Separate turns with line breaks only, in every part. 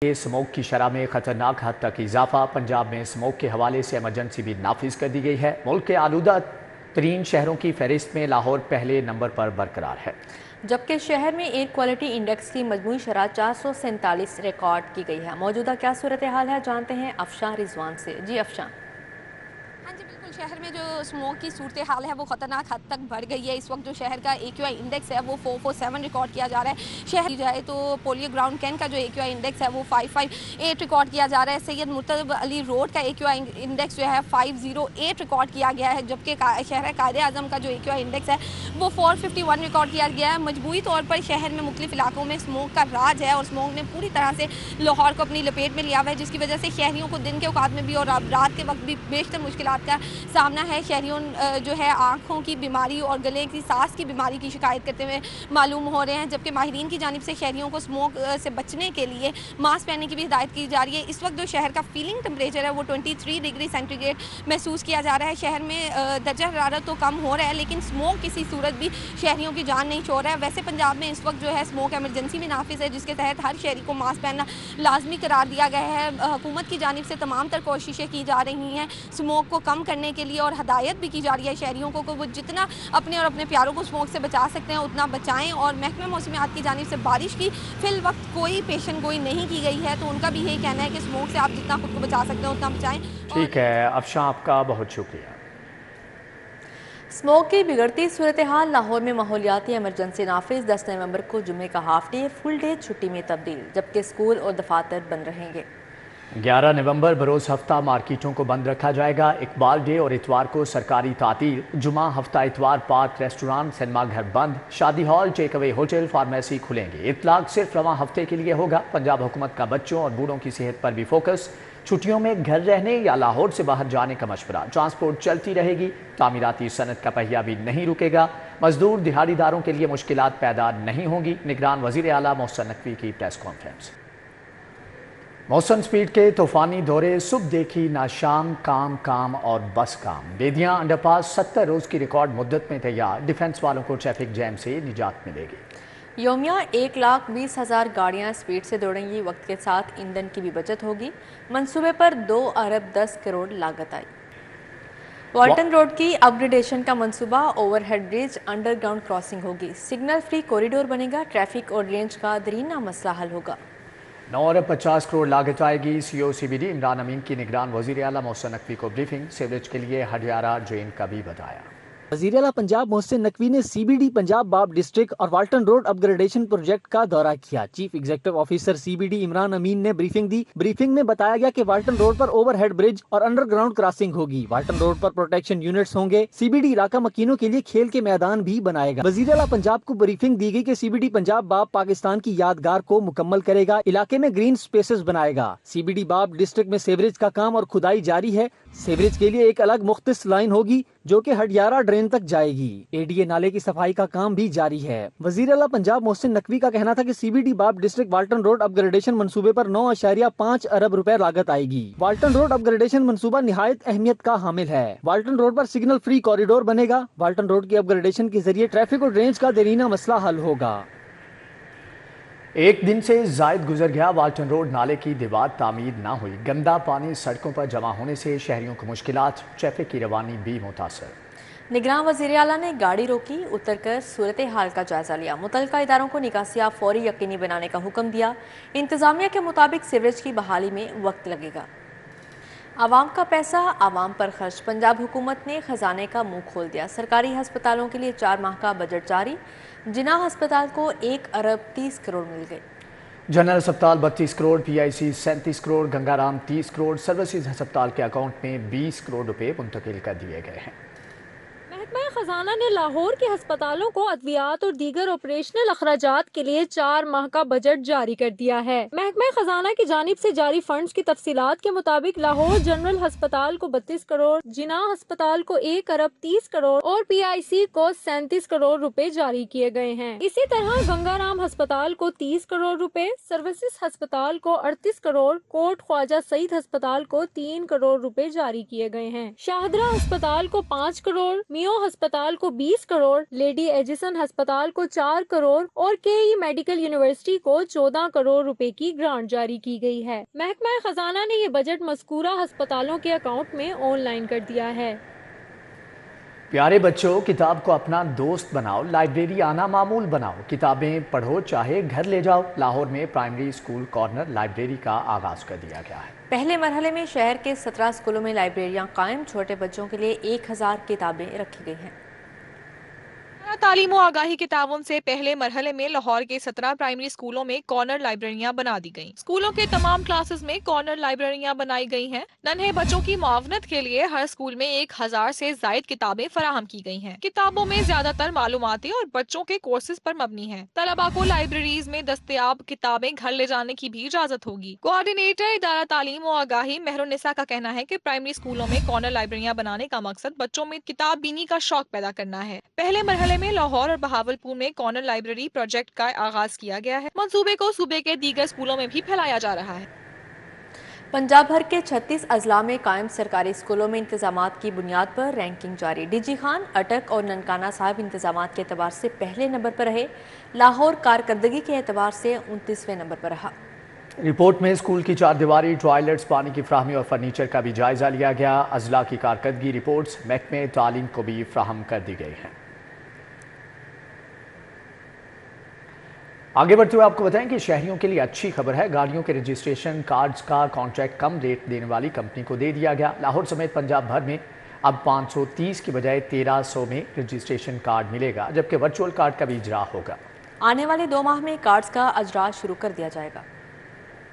Smoke की शरह में खतरनाक हद तक इजाफा। पंजाब में स्मोक के हवाले से इमरजेंसी भी नाफिज कर दी गई है। मुल्क के आलूदा तरीन शहरों की फहरिस्त में लाहौर पहले नंबर पर बरकरार है,
जबकि शहर में एयर क्वालिटी इंडेक्स की मजमूई शरह 447 रिकॉर्ड की गई है। मौजूदा क्या सूरत हाल है, जानते हैं अफशान रिजवान से। जी अफशान।
हाँ जी बिल्कुल, शहर में जो स्मोक की सूरत हाल है वो ख़तरनाक हद तक बढ़ गई है। इस वक्त जो शहर का AQI इंडेक्स है वो 447 रिकॉर्ड किया जा रहा है। शहर की जाए तो पोलियो ग्राउंड कैंट का जो AQI इंडेक्स है वो 558 रिकॉर्ड किया जा रहा है। सैयद मुर्तज़ा अली रोड का AQI इंडेक्स जो है 508 रिकॉर्ड किया गया है, जबकि शहर कायदे आज़म का जो AQI इंडेक्स है वो 451 रिकॉर्ड किया गया है। मजबूरी तौर पर शहर में मुख्तलिफ इलाकों में स्मोक का राज है और स्मोक ने पूरी तरह से लाहौर को अपनी लपेट में लिया हुआ है, जिसकी वजह से शहरियों को दिन के औकात में भी और रात के वक्त भी बेशतर मुश्किलात का सामना है। शहरियों जो है आँखों की बीमारी और गले की सांस की बीमारी की शिकायत करते हुए मालूम हो रहे हैं, जबकि माहिरीन की जानिब से शहरियों को स्मोक से बचने के लिए मास्क पहनने की भी हिदायत की जा रही है। इस वक्त जो शहर का फीलिंग टेम्परेचर है वो 23 डिग्री सेंटीग्रेड महसूस किया जा रहा है। शहर में दर्जा हरारत तो कम हो रहा है, लेकिन स्मोक किसी सूरत भी शहरियों की जान नहीं छोड़ रहा है। वैसे पंजाब में इस वक्त जो है स्मोक एमरजेंसी में नाफिज है, जिसके तहत हर शहरी को मास्क पहनना लाजमी करार दिया गया है। हुकूमत की जानिब से तमाम तर कोशिशें की जा रही हैं स्मोक को कम करने के लिए, और हदायत भी की जा रही है शहरियों को वो जितना अपने और अपने प्यारों को स्मोक से बचा सकते हैं उतना बचाएं। और महकमे मौसमियात की जानिब से बारिश की फिल वक्त कोई पेशन गोई नहीं की गई है, तो उनका भी यही कहना है कि स्मोक से आप जितना खुद को बचा सकते हैं उतना बचाएं।
ठीक है अफशान, आपका बहुत शुक्रिया।
स्मोक की बिगड़ती सूरत हाल, लाहौर में माहौलियाती इमरजेंसी नाफिज। 10 नवंबर को जुम्मे का हाफ डे फुल डे छुट्टी में तब्दील, जबकि स्कूल और दफातर बंद रहेंगे।
11 नवंबर बरोज़ हफ्ता मार्केटों को बंद रखा जाएगा। इकबाल डे और इतवार को सरकारी तातील। जुमा हफ्ता इतवार पार्क, रेस्टोरेंट, सिनेमा घर बंद। शादी hall, take away hotel, pharmacy खुलेंगे। इतलाक सिर्फ रवां हफ्ते के लिए होगा। पंजाब हुकूमत का बच्चों और बूढ़ों की सेहत पर भी फोकस। छुट्टियों में घर रहने या लाहौर से बाहर जाने का मशवरा। ट्रांसपोर्ट चलती रहेगी। तामीराती सनत का पहिया भी नहीं रुकेगा। मजदूर दिहाड़ीदारों के लिए मुश्किलात पैदा नहीं होंगी। निगरान वज़ीर आला मोहसिन नकवी की प्रेस कॉन्फ्रेंस। मौसम स्पीड के तूफानी दौरे, सुबह देखी ना शाम, काम काम और बस काम। बेदियां अंडरपास 70 रोज की रिकॉर्ड मुद्दत में तैयार। डिफेंस वालों को ट्रैफिक जैम से निजात मिलेगी।
योमिया 1,20,000 गाड़ियां स्पीड से दौड़ेंगी। वक्त के साथ ईंधन की भी बचत होगी। मंसूबे पर 2 अरब 10 करोड़ लागत आई। वाल्टन रोड की अपग्रेडेशन का मंसूबा, ओवरहेड ब्रिज, अंडरग्राउंड क्रॉसिंग होगी। सिग्नल फ्री कॉरिडोर बनेगा। ट्रैफिक और रेंज का दरीना मसला हल होगा।
9 अरब 50 करोड़ लागत आएगी। CO CBD इमरान अमीन की निगरान वज़ीर आला मोहसिन नकवी को ब्रीफिंग। सीवरेज के लिए हडियारा ड्रेन का भी बताया।
वज़ीर आला पंजाब मोहसिन नकवी ने CBD पंजाब बाब डिस्ट्रिक्ट और वाल्टन रोड अपग्रेडेशन प्रोजेक्ट का दौरा किया। Chief executive officer CBD Imran Amin ने ब्रीफिंग दी। ब्रीफिंग में बताया गया कि वाल्टन रोड पर ओवरहेड ब्रिज और अंडरग्राउंड क्रॉसिंग होगी। वाल्टन रोड पर प्रोटेक्शन यूनिट्स होंगे। CBD इलाका मकीनों के लिए खेल के मैदान भी बनाएगा। वज़ीर आला पंजाब को ब्रीफिंग दी गई कि CBD पंजाब बाब पाकिस्तान की यादगार को मुकम्मल करेगा। इलाके में ग्रीन स्पेसेस बनाएगा। CBD बाब डिस्ट्रिक्ट में सेवरेज का काम और खुदाई जारी है। सेवरेज के लिए एक अलग मुख्तस लाइन होगी जो कि हडियारा ड्रेन तक जाएगी। ADA नाले की सफाई का काम भी जारी है। वज़ीर आला पंजाब मोहसिन नकवी का कहना था कि CBD बाब डिस्ट्रिक्ट वाल्टन रोड अपग्रेडेशन मंसूबे पर 9.5 अरब रुपए लागत आएगी। वाल्टन रोड अपग्रेडेशन मंसूबा निहायत अहमियत का हामिल है। वाल्टन रोड पर सिग्नल फ्री कॉरिडोर बनेगा। वाल्टन रोड की अपग्रेडेशन के जरिए ट्रैफिक और रेंज का दरीना मसला हल होगा।
एक दिन से जायद गुजर गया, वाल्टन रोड नाले की दीवार तामीर ना हुई। गंदा पानी सड़कों पर जमा होने से शहरियों को मुश्किलात। ट्रैफिक की रवानी भी मुतासर।
निगरान वज़ीर आला ने गाड़ी रोकी, उतरकर सूरत हाल का जायजा लिया। मुतल्लिका इदारों को निकासियाब फौरी यकीनी बनाने का हुक्म दिया। इंतजामिया के मुताबिक सीवरेज की बहाली में वक्त लगेगा। आवाम का पैसा आवाम पर खर्च, पंजाब हुकूमत ने खजाने का मुंह खोल दिया। सरकारी हस्पतालों के लिए 4 माह का बजट जारी। जिना अस्पताल को 1 अरब 30 करोड़ मिल गए।
जनरल अस्पताल 32 करोड़, PIC 37 करोड़, गंगाराम 30 करोड़। सर्विसेज अस्पताल के अकाउंट में 20 करोड़ रुपए मुंतकिल कर दिए गए हैं।
महकमा खजाना ने लाहौर के अस्पतालों को अद्वियात और दीगर ऑपरेशनल अखराजात के लिए 4 माह का बजट जारी कर दिया है। महकमा खजाना की जानिब से जारी फंड्स की तफसीलात के मुताबिक लाहौर जनरल अस्पताल को 32 करोड़, जिना अस्पताल को 1 अरब 30 करोड़ और PIC को 37 करोड़ रुपए जारी किए गए हैं। इसी तरह गंगाराम अस्पताल को 30 करोड़ रुपए, सर्विसेज अस्पताल को 38 करोड़, कोट ख्वाजा सईद अस्पताल को 3 करोड़ रुपए जारी किए गए हैं। शाहदरा अस्पताल को 5 करोड़, मियो अस्पताल हस्पताल को 20 करोड़, लेडी एजिसन हस्पताल को 4 करोड़ और केई मेडिकल यूनिवर्सिटी को 14 करोड़ रुपए की ग्रांट जारी की गई है। महकमा खजाना ने ये बजट मज़कूरा अस्पतालों के अकाउंट में ऑनलाइन कर दिया है।
प्यारे बच्चों, किताब को अपना दोस्त बनाओ, लाइब्रेरी आना मामूल बनाओ, किताबें पढ़ो चाहे घर ले जाओ। लाहौर में प्राइमरी स्कूल कॉर्नर लाइब्रेरी का आगाज कर दिया गया है।
पहले मरहले में शहर के 17 स्कूलों में लाइब्रेरियां कायम, छोटे बच्चों के लिए 1000 किताबें रखी गई हैं।
तालीम और आगाही के ताउन से पहले मरहले में लाहौर के 17 प्राइमरी स्कूलों में कॉर्नर लाइब्रेरियां बना दी गईं। स्कूलों के तमाम क्लासेस में कॉर्नर लाइब्रेरियां बनाई गई हैं। नन्हे बच्चों की मुआवनत के लिए हर स्कूल में 1000 से जायद किताबें फराहम की गई हैं। किताबों में ज्यादातर मालूमाती और बच्चों के कोर्सेज पर मबनी है। तलबा को लाइब्रेरीज में दस्तयाब किताबें घर ले जाने की भी इजाजत होगी। कोऑर्डिनेटर इदारा तालीम और आगाही मेहरुन्निसा का कहना है कि प्राइमरी स्कूलों में कॉर्नर लाइब्रेरियां बनाने का मकसद बच्चों में किताब बीनी का शौक पैदा करना है। पहले मरहले में लाहौर और बहावलपुर में कॉर्नर लाइब्रेरी प्रोजेक्ट का आगाज किया गया है। मंसूबे को सूबे के दीगर स्कूलों में भी फैलाया जा रहा है।
पंजाब भर के 36 अजला में कायम सरकारी स्कूलों में इंतजामात की बुनियाद पर रैंकिंग जारी। डीजी खान, अटक और ननकाना साहिब इंतजामात के एतबार से पहले नंबर पर रहे। लाहौर कारकर्दगी के एतबार से 29वें नंबर पर रहा।
रिपोर्ट में स्कूल की 4 दीवारी, टॉयलेट्स, पानी की फ्राहमी और फर्नीचर का भी जायजा लिया गया। अजला की कारकर्दगी रिपोर्ट्स महकमे तालीम को भी फ्राहम कर दी गई हैं। आगे बढ़ते हुए आपको बताएं कि शहरियों के लिए अच्छी खबर है। गाड़ियों के रजिस्ट्रेशन कार्ड्स का कॉन्ट्रैक्ट कम रेट देने वाली कंपनी को दे दिया गया। लाहौर समेत पंजाब भर में अब 530 की बजाय 1300 में रजिस्ट्रेशन कार्ड मिलेगा, जबकि वर्चुअल कार्ड का भी इजरा होगा।
आने वाले 2 माह में कार्ड्स का अजरा शुरू कर दिया जाएगा।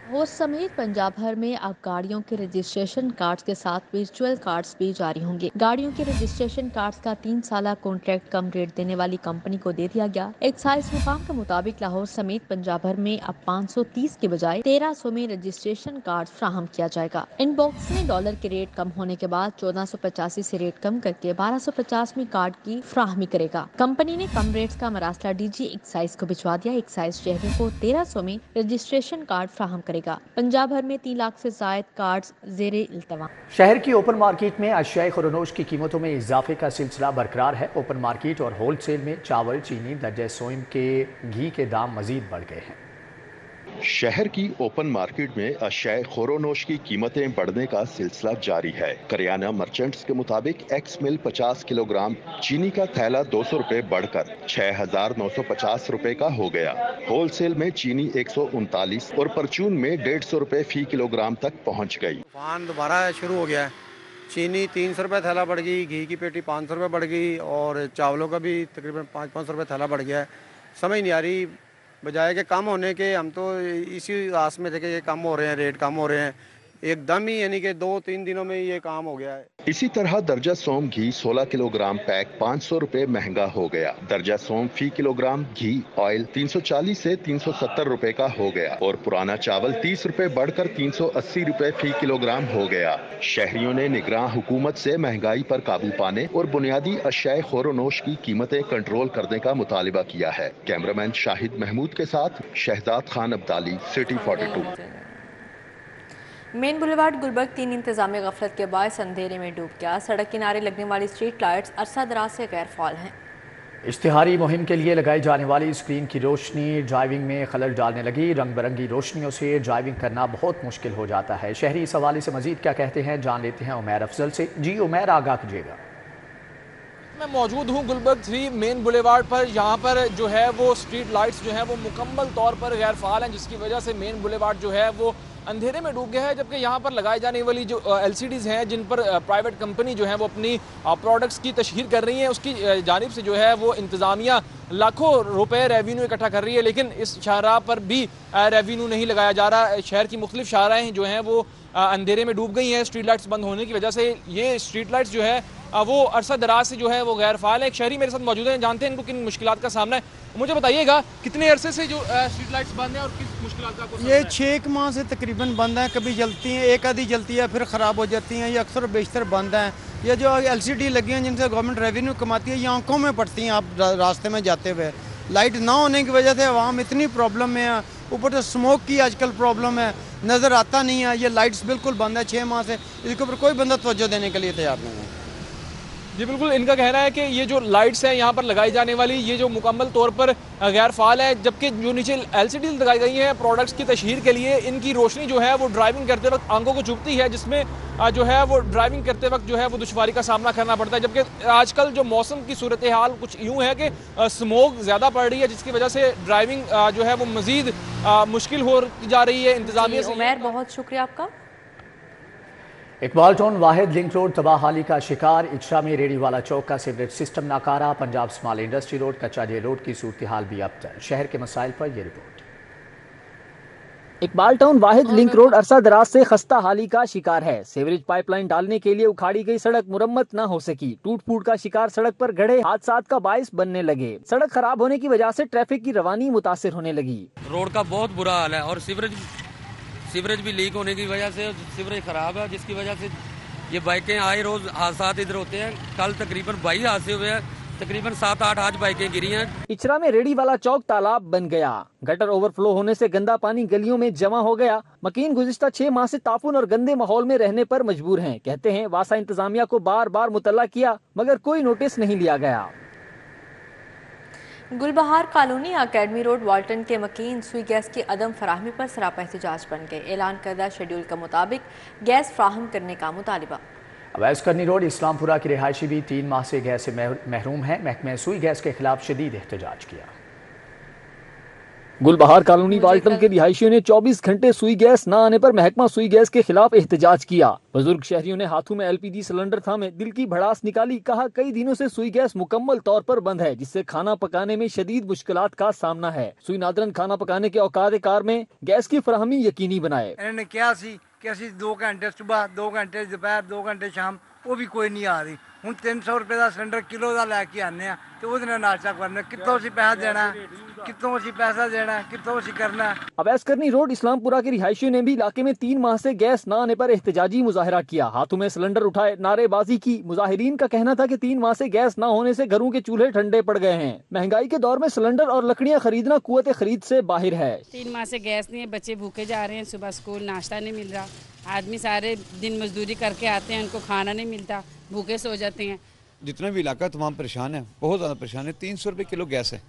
लाहौर समेत पंजाब भर में अब गाड़ियों के रजिस्ट्रेशन कार्ड्स के साथ वर्चुअल कार्ड्स भी जारी होंगे। गाड़ियों के रजिस्ट्रेशन कार्ड्स का 3 साला कॉन्ट्रैक्ट कम रेट देने वाली कंपनी को दे दिया गया। एक्साइज हुकाम के मुताबिक लाहौर समेत पंजाब भर में अब 530 के बजाय 1300 में रजिस्ट्रेशन कार्ड फ्राहम किया जाएगा। इनबॉक्स ने डॉलर के रेट कम होने के बाद 1485 से रेट कम करके 1250 में कार्ड की फ्राहमी करेगा। कंपनी ने कम रेट्स का मरासला डीजी एक्साइज को भिजवा दिया। एक्साइज शहरियों को 1300 में रजिस्ट्रेशन कार्ड फ्राहम करेगा। पंजाब भर में 3 लाख से जायद कार्ड्स ज़ेरे इल्तवा।
शहर की ओपन मार्केट में अशियाए खुरनोश की कीमतों में इजाफे का सिलसिला बरकरार है। ओपन मार्केट और होलसेल में चावल, चीनी, दर्जे सोइम के घी के दाम मजीद बढ़ गए हैं।
शहर की ओपन मार्केट में अशियाए खुरोनोश की कीमतें बढ़ने का सिलसिला जारी है। करियाना मर्चेंट्स के मुताबिक एक्स मिल 50 किलोग्राम चीनी का थैला 200 रुपए बढ़कर 6,950 रुपए का हो गया। होलसेल में चीनी 139 और परचून में 150 रुपए फी किलोग्राम तक पहुंच गई।
तूफान दोबारा शुरू हो गया है। चीनी 300 रुपए थैला बढ़ गई, घी की पेटी 500 रुपए बढ़ गई और चावलों का भी तकरीबन 500 रुपए थैला बढ़ गया है। समझ नहीं आ रही, बजाय के कम होने के हम तो इसी आस में थे कि ये कम हो रहे हैं, रेट कम हो रहे हैं। एकदम ही यानी कि 2-3 दिनों में ये काम हो गया है।
इसी तरह दर्जा सोम घी 16 किलोग्राम पैक 500 रुपए महंगा हो गया। दर्जा सोम फी किलोग्राम घी ऑयल 340 से 370 रुपए का हो गया और पुराना चावल 30 रुपए बढ़कर 380 रुपए फी किलोग्राम हो गया। शहरियों ने निगरान हुकूमत से महंगाई पर काबू पाने और बुनियादी अशियाए खोरोनोश की कीमतें कंट्रोल करने का मुतालिबा किया है। कैमरामैन शाहिद महमूद के साथ Shahzad Khan Abdali, city 42।
Main boulevard Gulberg 3 इंतजामी गफलत के बायस अंधेरे में डूब गया। सड़क किनारे लगने वाली स्ट्रीट लाइट्स अरसा दराज से गैर फाल हैं।
इश्तिहारी मुहिम के लिए लगाई जाने वाली स्क्रीन की रोशनी ड्राइविंग में खलल डालने लगी। रंग बिरंगी रोशनियों से ड्राइविंग करना बहुत मुश्किल हो जाता है। शहरी इस हवाले से मजीद क्या कहते हैं, जान लेते हैं उमैर अफजल से। जी उमैर, आगाह कीजिएगा।
मैं मौजूद हूँ गुलबर्ग 3 मेन बुलेवार्ड पर। यहाँ पर जो है वो स्ट्रीट लाइट्स जो है वो मुकम्मल तौर पर गैर फाल हैं, जिसकी वजह से मेन बुलेवार्ड जो है वो अंधेरे में डूब गया है। जबकि यहाँ पर लगाई जाने वाली जो LCDs हैं, जिन पर प्राइवेट कंपनी जो है वो अपनी प्रोडक्ट्स की तशहीर कर रही है, उसकी जानिब से जो है वो इंतज़ामिया लाखों रुपए रेवेन्यू इकट्ठा कर रही है, लेकिन इस शाहराह पर भी रेवेन्यू नहीं लगाया जा रहा। शहर की मुख्तलिफ शाहराहें जो हैं वो अंधेरे में डूब गई हैं स्ट्रीट लाइट्स बंद होने की वजह से। ये स्ट्रीट लाइट्स जो है वो अरसा दराज से जो है वो गैर फाल है। एक शहरी मेरे साथ मौजूद हैं, जानते हैं इनको किन मुश्किलात का सामना है। मुझे बताइएगा कितने अरसे से जो स्ट्रीट लाइट्स बंद हैं और किस मुश्किलात का आपको?
ये 6 माह से तकरीबन बंद हैं। कभी जलती हैं, एक आधी जलती है फिर ख़राब हो जाती हैं। ये अक्सर बेशतर बंद हैं। ये जो LCD लगी हैं जिनसे गवर्नमेंट रेवेन्यू कमाती है, ये आंखों में पड़ती हैं आप रास्ते में जाते हुए। लाइट ना होने की वजह से आवाम इतनी प्रॉब्लम में है। ऊपर से स्मोक की आजकल प्रॉब्लम है, नज़र आता नहीं है। ये लाइट्स बिल्कुल बंद है 6 माह से। इसके ऊपर कोई बंदा तवज्जो देने के लिए तैयार नहीं है।
जी बिल्कुल, इनका कहना है कि ये जो लाइट्स हैं यहाँ पर लगाई जाने वाली, ये जो मुकम्मल तौर पर गैर फाल है, जबकि जो नीचे LCD लगाई गई हैं प्रोडक्ट्स की तशहीर के लिए, इनकी रोशनी जो है वो ड्राइविंग करते वक्त आंखों को चुभती है, जिसमें जो है वो ड्राइविंग करते वक्त जो है वो दुश्वारी का सामना करना पड़ता है। जबकि आजकल जो मौसम की सूरत हाल कुछ यूँ है कि स्मोक ज़्यादा पड़ रही है, जिसकी वजह से ड्राइविंग जो है वो मज़ीद मुश्किल हो जा रही है इंतज़ामिया से।
उमैर, बहुत शुक्रिया आपका।
इकबाल टाउन वाहिद लिंक रोड तबाहाली का शिकार, इचरा में रेडी वाला चौक का सीवरेज सिस्टम नाकारा, पंजाब स्मॉल इंडस्ट्री रोड, कच्चा जेल रोड की सूरत हाल भी अबतर। शहर के मसाइल पर यह रिपोर्ट।
इकबाल टाउन वाहिद लिंक रोड अरसा दराज से खस्ता हाली का शिकार है। सीवरेज पाइपलाइन डालने के लिए उखाड़ी गई सड़क मुरम्मत न हो सकी, टूट फूट का शिकार सड़क पर गढ़े हादसात का बाइस बनने लगे। सड़क खराब होने की वजह से ट्रैफिक की रवानी मुतासिर होने लगी।
रोड का बहुत बुरा हाल है और सीवरेज भी लीक होने की वजह से सीवरेज खराब है, जिसकी वजह से ये बाइकें आए रोज हादसात इधर होते हैं। कल तकरीबन 22 हादसे हुए हैं, तकरीबन 7-8 आज बाइकें गिरी हैं।
इचरा में रेडी वाला चौक तालाब बन गया, गटर ओवरफ्लो होने से गंदा पानी गलियों में जमा हो गया। मकीन गुज़िश्ता 6 माह से ताफुन और गंदे माहौल में रहने पर मजबूर हैं। कहते हैं वासा इंतजामिया को बार बार मुतल्ला किया मगर कोई नोटिस नहीं लिया गया।
गुलबहार कॉलोनी अकेडमी रोड वाल्टन के मकीन सुई गैस की अदम फराहमी पर सरापा एहतजाज बन गए। ऐलान करदा शेड्यूल के मुताबिक गैस फ्राहम करने का मुतालिबा।
अवैस करनी रोड इस्लामपुरा की रिहायशी भी 3 माह से गैस से महरूम है। महकमे सुई गैस के खिलाफ शदीद एहतजाज किया।
गुलबहार कॉलोनी वाल्टन के रिहायशियों ने 24 घंटे सुई गैस न आने पर महकमा सुई गैस के खिलाफ एहतजाज किया। बुजुर्ग शहरियों ने हाथों में LPG सिलेंडर थामे दिल की भड़ास निकाली। कहा कई दिनों से सुई गैस मुकम्मल तौर पर बंद है, जिससे खाना पकाने में शदीद मुश्किलात का सामना है। सुई नादरन खाना पकाने के औकात कार में गैस की फराहमी यकीनी बनाए।
इन्होंने कहा कि असी 2 घंटे सुबह, 2 घंटे दोपहर, 2 घंटे शाम, वो भी कोई नहीं आ रही। हूँ 300 रुपए का सिलेंडर किलो का लैके आने तो वो नाश्ता करना, कितों असी पैसा देना, कितों असी पैसा देना, कितों असी करना।
अवैस करनी रोड इस्लामपुरा के रिहायशियों ने भी इलाके में 3 माह से गैस न आने पर एहतजाजी मुजाहरा किया। हाथों में सिलेंडर उठाए नारेबाजी की। मुजाहिरीन का कहना था कि 3 माह से गैस न होने से घरों के चूल्हे ठंडे पड़ गए हैं। महंगाई के दौर में सिलेंडर और लकड़ियां खरीदना कुव्वत खरीद से बाहर है।
3 माह से गैस नहीं है, बच्चे भूखे जा रहे हैं, सुबह स्कूल नाश्ता नहीं मिल रहा, आदमी सारे दिन मजदूरी करके आते हैं, उनको खाना नहीं मिलता, भूखे सो जाते हैं।
जितना भी इलाका तमाम परेशान है, बहुत ज़्यादा परेशान है। 300 रुपये किलो गैस है।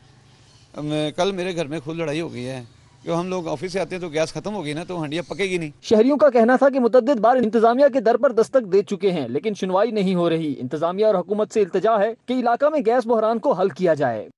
कल मेरे घर में खुद लड़ाई हो गई है कि हम लोग ऑफिस से आते हैं तो गैस खत्म हो गई ना, तो हंडिया पकेगी नहीं।
शहरियों का कहना था कि मुतद्दिद बार इंतजामिया के दर पर दस्तक दे चुके हैं, लेकिन सुनवाई नहीं हो रही। इंतजामिया और हुकूमत से इल्तिजा है कि इलाका में गैस बहरान को हल किया जाए।